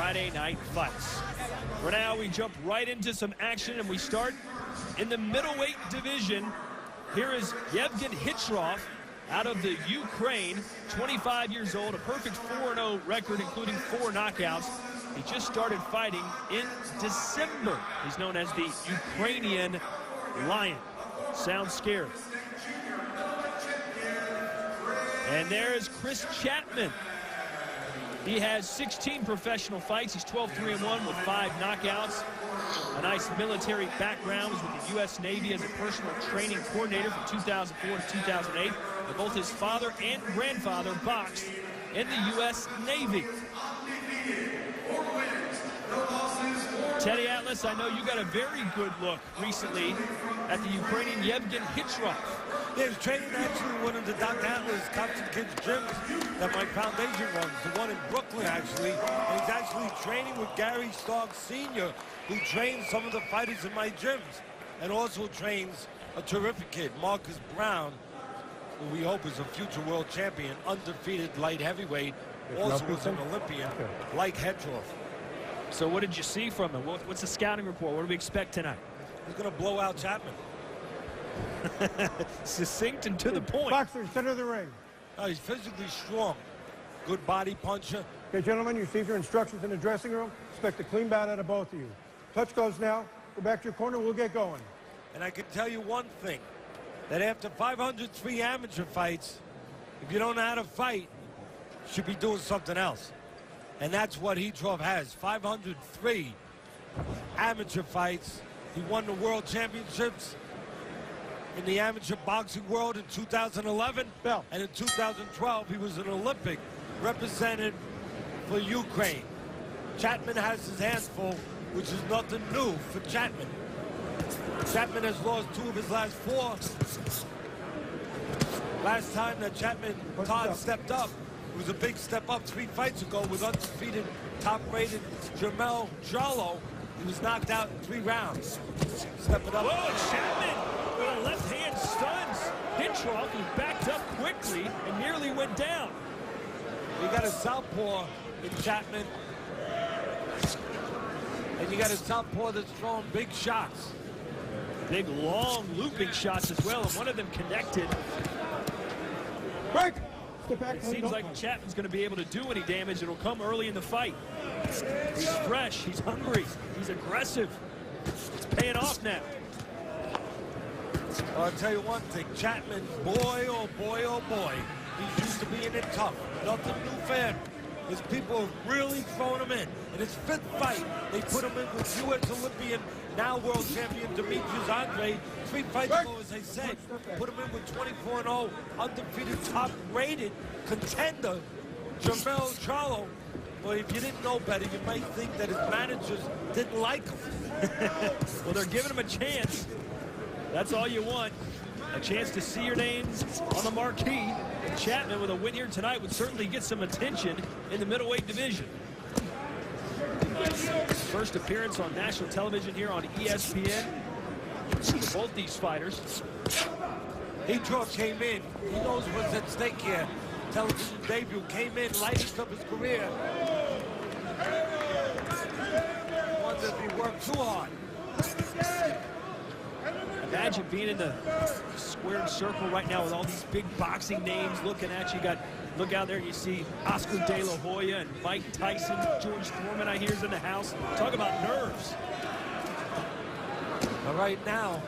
Friday night fights. For now, we jump right into some action, and we start in the middleweight division. Here is Ievgen Khytrov out of the Ukraine, 25 years old, a perfect 4-0 record, including 4 knockouts. He just started fighting in December. He's known as the Ukrainian Lion. Sounds scary. And there is Chris Chatman. He has 16 professional fights. He's 12-3-1 with 5 knockouts. A nice military background. He's with the U.S. Navy as a personal training coordinator from 2004 to 2008. And both his father and grandfather boxed in the U.S. Navy. Teddy Atlas, I know you got a very good look recently at the Ukrainian Ievgen Khytrov. Yeah, he's training actually one of the Dr. Atlas Compton Kids gyms that my foundation runs, the one in Brooklyn actually. And he's actually training with Gary Stark Sr., who trains some of the fighters in my gyms, and also trains a terrific kid, Marcus Brown, who we hope is a future world champion, undefeated light heavyweight, also was an Olympian, like Khytrov. So what did you see from him? What's the scouting report? What do we expect tonight? He's going to blow out Chatman. Succinct and to the point. Boxer, center of the ring. Oh, he's physically strong. Good body puncher. Okay, gentlemen, you received your instructions in the dressing room. Expect a clean bout out of both of you. Touch gloves now. Go back to your corner. We'll get going. And I can tell you one thing, that after 503 amateur fights, if you don't know how to fight, you should be doing something else. And that's what Khytrov has, 503 amateur fights. He won the world championships in the amateur boxing world in 2011. Bell. And in 2012, he was an Olympic represented for Ukraine. Chatman has his hands full, which is nothing new for Chatman. Chatman has lost 2 of his last 4. Last time that Todd stepped up, it was a big step up 3 fights ago with undefeated, top-rated Jermell Charlo. He was knocked out in 3 rounds. Step it up. Whoa, Chatman with a left hand stuns Khytrov, who backed up quickly and nearly went down. You got a southpaw in Chatman. And you got a southpaw that's throwing big shots. Big, long, looping shots as well, and one of them connected. Break! Step back. It seems like Chatman's going to be able to do any damage. It'll come early in the fight. He's fresh. He's hungry. He's aggressive. It's paying off now. I'll tell you one thing. Chatman, boy, oh boy, oh boy. He's used to being in tough. Nothing new for him. His people have really thrown him in. In his 5th fight, they put him in with U.S. Olympian, now world champion Demetrius Andre. 3 fights ago, as I said, put him in with 24-0, undefeated, top-rated contender, Jermell Charlo. Well, if you didn't know better, you might think that his managers didn't like him. Well, they're giving him a chance. That's all you want. A chance to see your names on the marquee. And Chatman, with a win here tonight, would certainly get some attention in the middleweight division. First appearance on national television here on ESPN for both these fighters. Khytrov came in. He knows what's at stake here. Television debut, came in, lightest of his career. Wonder if he worked too hard. Imagine being in the squared circle right now with all these big boxing names looking at you. Look out there, you see Oscar De La Hoya and Mike Tyson, George Foreman, I hear, is in the house. Talk about nerves. But right now,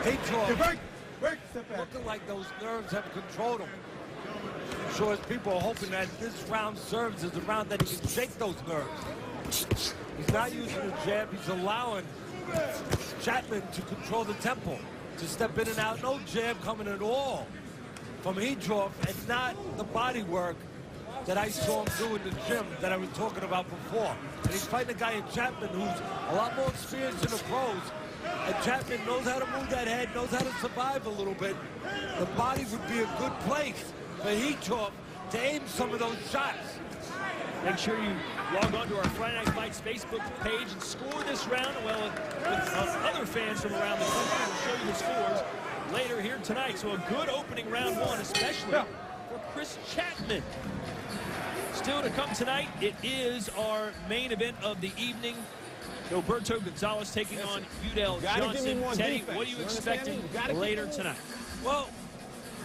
Khytrov Step back. looking like those nerves have controlled him. I'm sure his people are hoping that this round serves as a round that he can shake those nerves. He's not using a jab, he's allowing Chatman to control the tempo, to step in and out. No jab coming at all from Khytrov, and not the body work that I saw him do in the gym that I was talking about before. And he's fighting a guy in Chatman who's a lot more experienced in the pros. And Chatman knows how to move that head, knows how to survive a little bit. The body would be a good place for Khytrov to aim some of those shots. Make sure you log on to our Friday Night Fights Facebook page and score this round. Well, with other fans from around the country, we'll show you the scores later here tonight. So a good opening round 1, especially for Chris Chatman. Still to come tonight, it is our main event of the evening. Roberto Gonzalez taking on Udell Johnson. Teddy, what are you expecting later tonight? Well,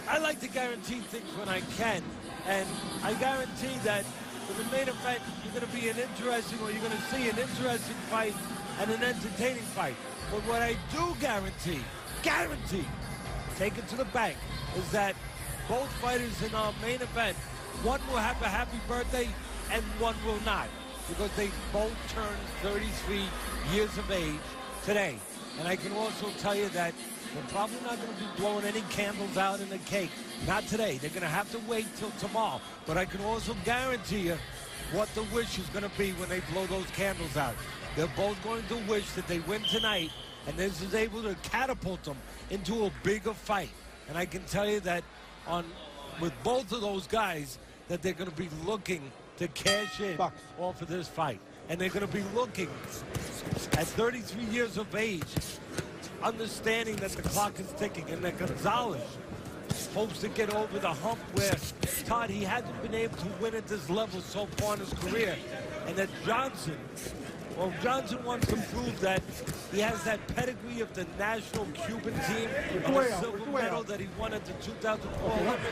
I like to guarantee things when I can, and I guarantee that for the main event, you're going to be you're going to see an interesting fight and an entertaining fight. But what I do guarantee, take it to the bank, is that both fighters in our main event, one will have a happy birthday and one will not, because they both turned 33 years of age today. And I can also tell you that they're probably not going to be blowing any candles out in the cake. Not today. They're going to have to wait till tomorrow. But I can also guarantee you what the wish is going to be when they blow those candles out. They're both going to wish that they win tonight, and this is able to catapult them into a bigger fight. And I can tell you that with both of those guys, that they're going to be looking to cash in off of this fight. And they're going to be looking at 33 years of age, understanding that the clock is ticking, and that Gonzalez hopes to get over the hump where, Todd, he hasn't been able to win at this level so far in his career. And that Johnson wants to prove that he has that pedigree of the national Cuban team and a silver medal that he won at the 2004 Olympics.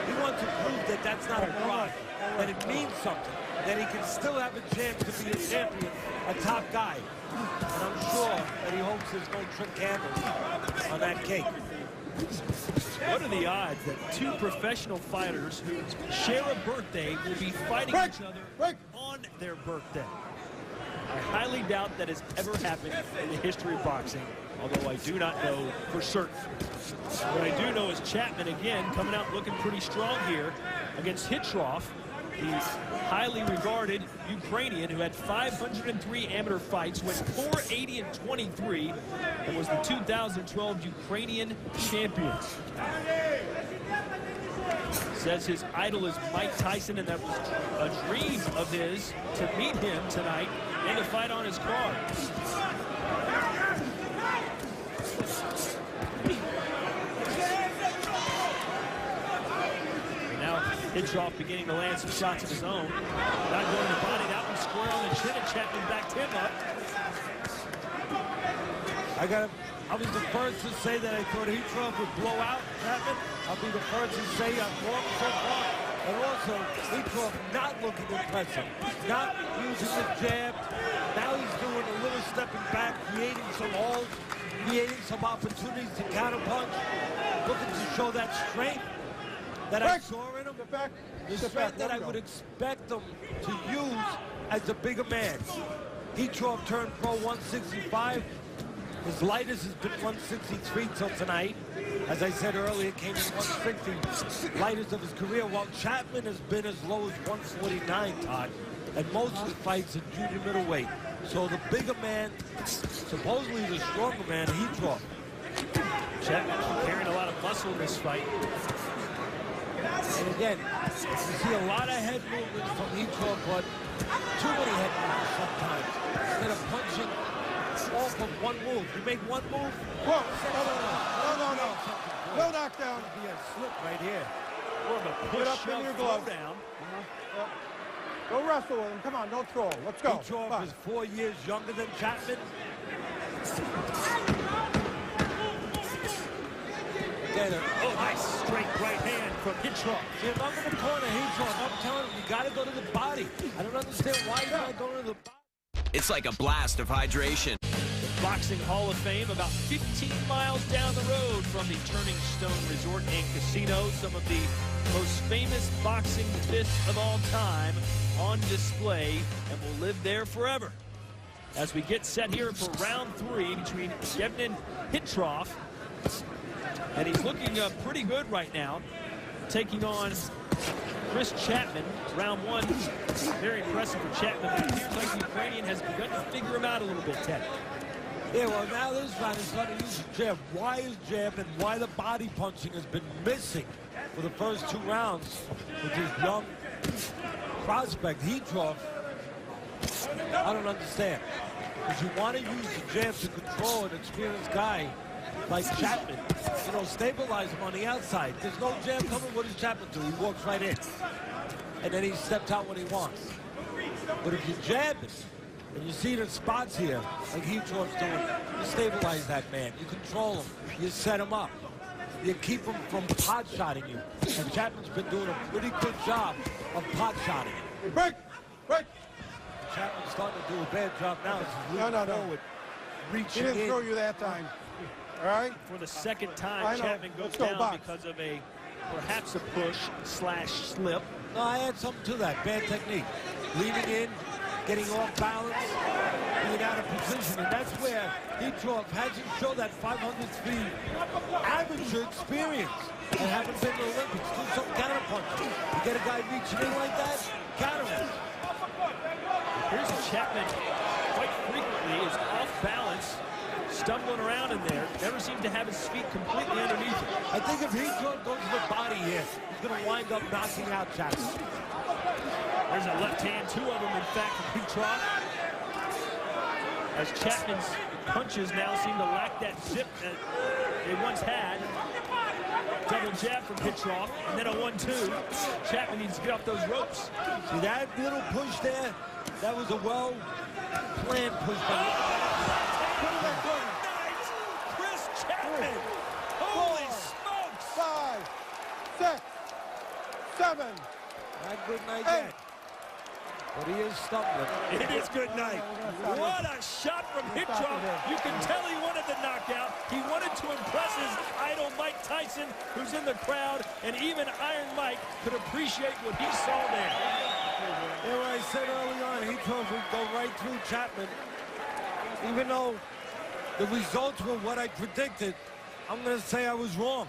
He wants to prove that that's not a mirage, that it means something, that he can still have a chance to be a champion, a top guy. And I'm sure that he hopes there's no trick candles on that cake. What are the odds that two professional fighters who share a birthday will be fighting each other on their birthday? I highly doubt that has ever happened in the history of boxing, although I do not know for certain. What I do know is Chatman, again, coming out looking pretty strong here against Khytrov. He's highly regarded Ukrainian who had 503 amateur fights, went 480-23, and was the 2012 Ukrainian champion. Says his idol is Mike Tyson, and that was a dream of his to meet him tonight and to fight on his card. Khytrov beginning to land some shots of his own. Not going to the body. That one square on the chin, and Chatman backed him up. I was the first to say that I thought Khytrov would blow out Chatman. I'll be the first to say I'm wrong so far. And also, Khytrov not looking impressive. Not using the jab. Now he's doing a little stepping back, creating some holes, creating some opportunities to counterpunch. Looking to show that strength that I saw in him, the strength that I would expect them to use as a bigger man. Khytrov turned pro 165. His lightest has been 163 till tonight. As I said earlier, came in 160, lightest of his career, while Chatman has been as low as 149, Todd. And most of his fights are junior middleweight. So the bigger man, supposedly the stronger man, Khytrov. Chatman carrying a lot of muscle in this fight. And again, you see a lot of head movements from Khytrov, but too many head movements sometimes. Instead of punching off of one move. You make one move. Whoa, no. No knockdown. Be a slip right here. More of a push up in your glove down. Go wrestle with him. Come on, don't throw. Let's go. Khytrov is 4 years younger than Chatman. Oh, nice straight right hand from Khytrov. See, if I'm in the corner, Khytrov, I'm telling him, you got to go to the body. I don't understand why he's not going to the body. It's like a blast of hydration. The Boxing Hall of Fame, about 15 miles down the road from the Turning Stone Resort and Casino. Some of the most famous boxing fists of all time on display and will live there forever. As we get set here for round 3 between Ievgen Khytrov, and he's looking pretty good right now, taking on Chris Chatman. Round 1, very impressive for Chatman. It appears like the Ukrainian has begun to figure him out a little bit, Ted. Yeah, well, now this round he's going to use his jab. Why his jab and why the body punching has been missing for the first 2 rounds with his young prospect, Khytrov, I don't understand. Because you want to use the jab to control an experienced guy like Chatman, you know, stabilize him on the outside. There's no jab coming. What does Chatman do? He walks right in. and then he steps out when he wants. But if you jab it, and you see the spots here, like Khytrov's doing, you stabilize that man. You control him. You set him up. You keep him from pot-shotting you. And Chatman's been doing a pretty good job of pot-shotting. Hey, break! Break! Chatman's starting to do a bad job now. He's moving forward, He reaching didn't in. throw you that time. All right? For the second time, I know. Chatman goes Let's go, down box. because of perhaps a push/slip. No, I add something to that. Bad technique. Leaning in, getting off balance, being out of position. And that's where Khytrov hasn't shown that 500-speed amateur experience and haven't been in the Olympics. Do some counterpunches. You get a guy reaching in like that, counter him. Here's Chatman quite frequently is off balance, stumbling around in there. Never seems to have his feet completely underneath him. I think if Khytrov goes to the body here, he's going to wind up knocking out Chatman. There's a left hand, two of them, in fact, from Khytrov. As Chatman's punches now seem to lack that zip that they once had. Double jab from Khytrov, and then a 1-2. Chatman needs to get off those ropes. See that little push there? That was a well-planned push by Chris Chatman! Holy smokes! 5, 6, 7. Not good night yet. But he is stumbling. It is good night. What a shot from Khytrov. You can tell he wanted the knockout. He wanted to impress his idol Mike Tyson, who's in the crowd, and even Iron Mike could appreciate what he saw there. Yeah, what I said early on, Khytrov would go right through Chatman. Even though the results were what I predicted, I'm going to say I was wrong.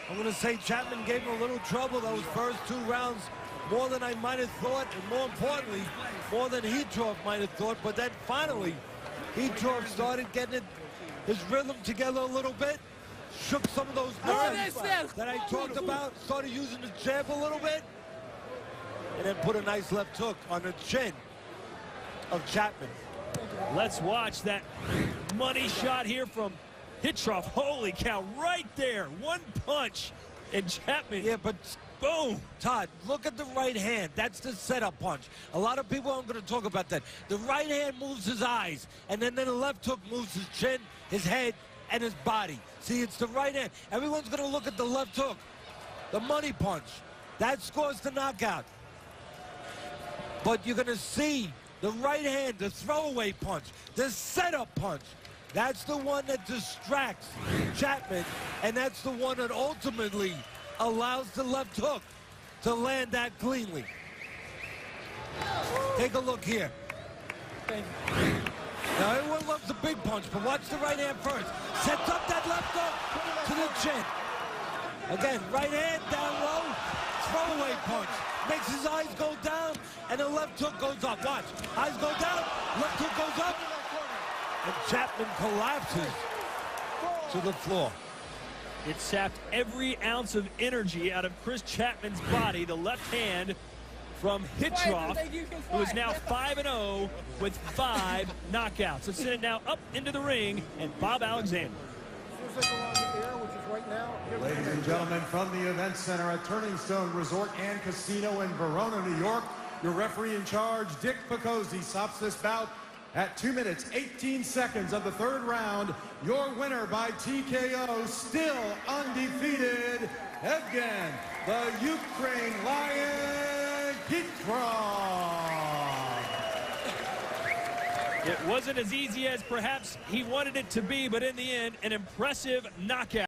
I'm going to say Chatman gave him a little trouble those first 2 rounds, more than I might have thought, and more importantly, more than Khytrov might have thought. But then finally, Khytrov started getting his rhythm together a little bit, shook some of those nerves that I talked about, started using the jab a little bit, and then put a nice left hook on the chin of Chatman. Let's watch that money shot here from Khytrov. Holy cow, right there. One punch, and Chatman. Yeah, but boom. Todd, look at the right hand. That's the setup punch. A lot of people aren't going to talk about that. The right hand moves his eyes, and then the left hook moves his chin, his head, and his body. See, it's the right hand. Everyone's going to look at the left hook, the money punch. That scores the knockout. But you're going to see the right hand, the throwaway punch, the setup punch. That's the one that distracts Chatman, and that's the one that ultimately allows the left hook to land that cleanly. Take a look here. Now, everyone loves the big punch, but watch the right hand first. Sets up that left hook to the chin. Again, right hand down low, throwaway punch. Makes his eyes go down, and the left hook goes up. Watch. Eyes go down, left hook goes up, and Chatman collapses to the floor. It sapped every ounce of energy out of Chris Chatman's body. The left hand from Khytrov, who is now 5-0 with 5 knockouts. Let's send it now up into the ring, and Bob Alexander. Ladies and gentlemen, from the event center at Turning Stone Resort and Casino in Verona, New York, your referee in charge, Dick Picozzi, stops this bout at 2 minutes, 18 seconds of the 3rd round. Your winner by TKO, still undefeated, Ievgen, the Ukraine Lion, Khytrov. It wasn't as easy as perhaps he wanted it to be, but in the end, an impressive knockout.